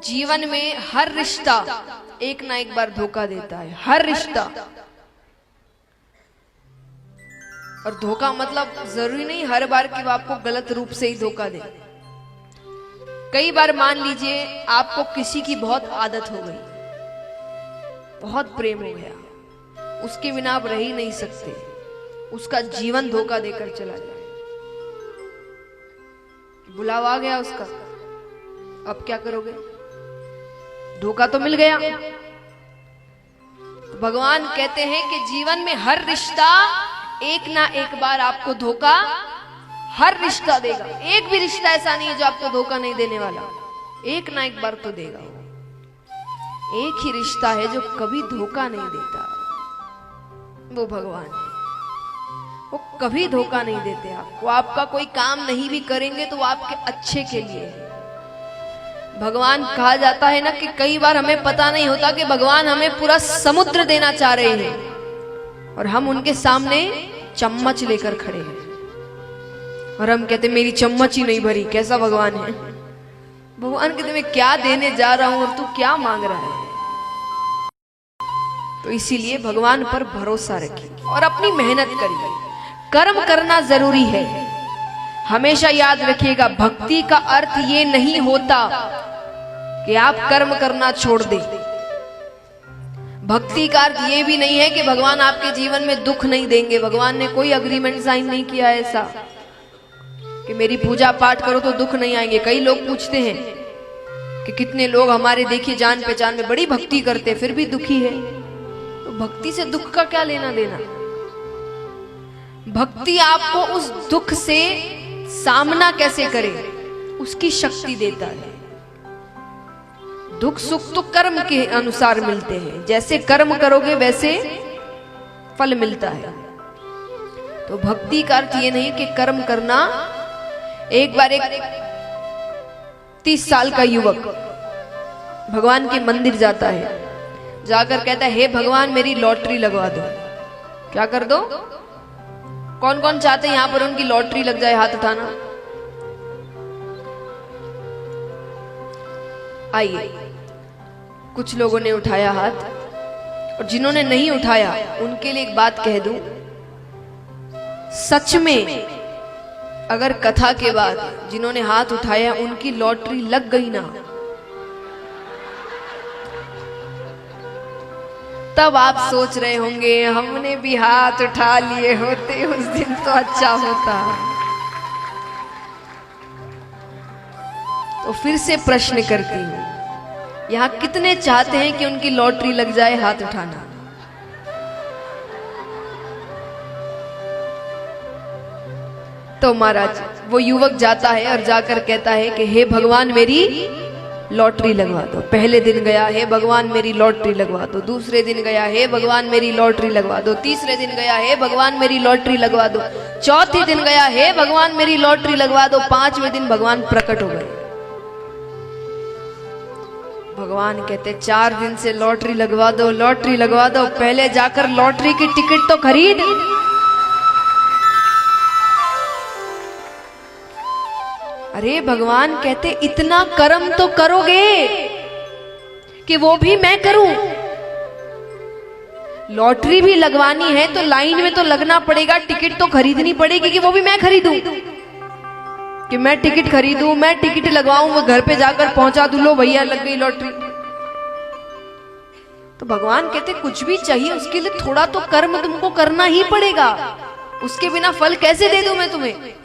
जीवन में हर रिश्ता एक ना एक बार धोखा देता है, हर रिश्ता। और धोखा मतलब जरूरी नहीं हर बार कि वो आपको गलत रूप से ही धोखा दे। कई बार मान लीजिए आपको किसी की बहुत आदत हो गई, बहुत प्रेम हो गया, उसके बिना आप रह ही नहीं सकते, उसका जीवन धोखा देकर चला जाए, बुलावा आ गया उसका, अब क्या करोगे? धोखा तो मिल गया। तो भगवान कहते हैं कि जीवन में हर रिश्ता एक ना एक बार आपको धोखा, हर रिश्ता देगा। एक भी रिश्ता ऐसा नहीं है जो आपको धोखा नहीं देने वाला, एक ना एक बार तो देगा। एक ही रिश्ता है जो कभी धोखा नहीं देता, वो भगवान है। वो कभी धोखा नहीं देते आपको। आपका कोई काम नहीं भी करेंगे तो वो आपके अच्छे के लिए है। भगवान कहा जाता है ना कि कई बार हमें पता नहीं होता कि भगवान हमें पूरा समुद्र देना चाह रहे हैं और हम उनके सामने चम्मच लेकर खड़े हैं और हम कहते मेरी चम्मच ही नहीं भरी। कैसा भगवान है? भगवान कहते मैं क्या देने जा रहा हूं और तू क्या मांग रहा है? तो इसीलिए भगवान पर भरोसा रखिए और अपनी मेहनत करिए। कर्म करना जरूरी है। हमेशा याद रखिएगा, भक्ति का अर्थ ये नहीं होता कि आप कर्म करना छोड़ दें। भक्ति का अर्थ ये भी नहीं है कि भगवान आपके जीवन में दुख नहीं देंगे। भगवान ने कोई अग्रीमेंट साइन नहीं किया ऐसा कि मेरी पूजा पाठ करो तो दुख नहीं आएंगे। कई लोग पूछते हैं कि कितने लोग हमारे देखिए जान पहचान में बड़ी भक्ति करते फिर भी दुखी है। तो भक्ति से दुख का क्या लेना देना? भक्ति आपको उस दुख से सामना कैसे करे उसकी शक्ति देता है। दुख सुख तो कर्म के अनुसार मिलते हैं, जैसे कर्म करोगे वैसे फल मिलता है। तो भक्ति का अर्थ ये नहीं कि कर्म करना। एक बार एक 30 साल का युवक भगवान के मंदिर जाता है, जाकर कहता है हे भगवान मेरी लॉटरी लगवा दो। क्या कर दो? कौन कौन चाहते हैं यहां पर उनकी लॉटरी लग जाए? हाथ उठाना। आइए, कुछ लोगों ने उठाया हाथ और जिन्होंने नहीं उठाया उनके लिए एक बात कह दूं, सच में अगर कथा के बाद जिन्होंने हाथ उठाया उनकी लॉटरी लग गई ना, तब आप सोच रहे होंगे हमने भी हाथ उठा लिए होते उस दिन तो अच्छा होता। तो फिर से प्रश्न करती हूं, यहां कितने चाहते हैं कि उनकी लॉटरी लग जाए? हाथ उठाना। तो महाराज वो युवक जाता है और जाकर कहता है कि हे भगवान मेरी लॉटरी लगवा दो। पहले दिन गया, हे भगवान मेरी लॉटरी लगवा दो। दूसरे दिन गया, हे भगवान मेरी लॉटरी लगवा दो। तीसरे दिन गया, हे भगवान मेरी लॉटरी लगवा दो। चौथे दिन गया, हे भगवान मेरी लॉटरी लगवा दो। पांचवें दिन भगवान प्रकट हो गए। भगवान कहते 4 दिन से लॉटरी लगवा दो, लॉटरी लगवा दो। पहले जाकर लॉटरी की टिकट तो खरीद। अरे भगवान कहते इतना कर्म तो करोगे कि वो भी मैं करूं। लॉटरी भी लगवानी है तो लाइन में तो लगना पड़ेगा, टिकट तो खरीदनी पड़ेगी कि वो भी मैं खरीदूं। कि मैं टिकट खरीदूं, मैं टिकट लगवाऊं, वो घर पे जाकर पहुंचा दूं, लो भैया लग गई लॉटरी। तो भगवान कहते कुछ भी चाहिए उसके लिए थोड़ा तो कर्म तुमको करना ही पड़ेगा, उसके बिना फल कैसे दे दूं मैं तुम्हें?